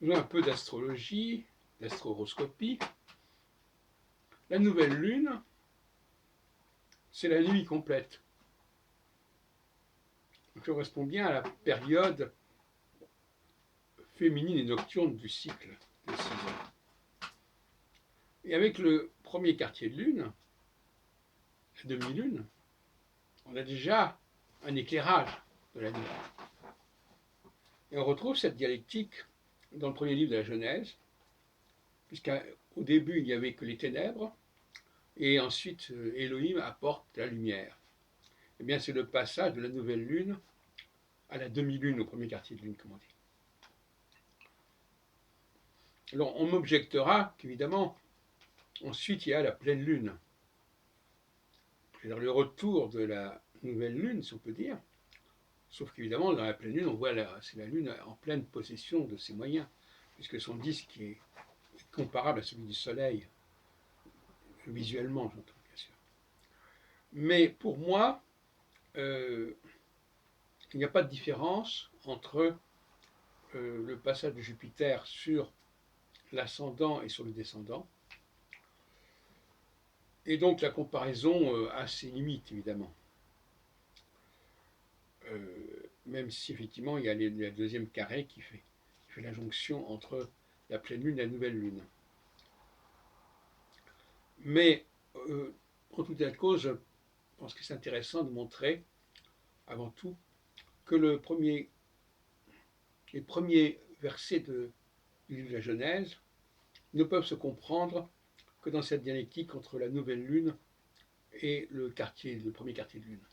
Faisons un peu d'astrologie, d'astroroscopie. La nouvelle lune, c'est la nuit complète. Ça correspond bien à la période féminine et nocturne du cycle des 6 ans. Et avec le premier quartier de lune, la demi-lune, on a déjà un éclairage de la nuit. Et on retrouve cette dialectique dans le premier livre de la Genèse, puisqu'au début, il n'y avait que les ténèbres, et ensuite Elohim apporte la lumière. Eh bien, c'est le passage de la nouvelle lune à la demi-lune, au premier quartier de lune, comme on dit. Alors, on m'objectera qu'évidemment, ensuite, il y a la pleine lune. C'est-à-dire le retour de la nouvelle lune, si on peut dire. Sauf qu'évidemment, dans la pleine lune, on voit c'est la lune en pleine possession de ses moyens, puisque son disque est comparable à celui du soleil, visuellement, j'entends bien sûr. Mais pour moi, il n'y a pas de différence entre le passage de Jupiter sur l'ascendant et sur le descendant. Et donc la comparaison a ses limites, évidemment. Même si effectivement il y a la deuxième carré qui fait la jonction entre la pleine lune et la nouvelle lune. Mais en tout état de cause, je pense que c'est intéressant de montrer, avant tout, que les premiers versets du livre de la Genèse ne peuvent se comprendre que dans cette dialectique entre la nouvelle lune et le premier quartier de lune.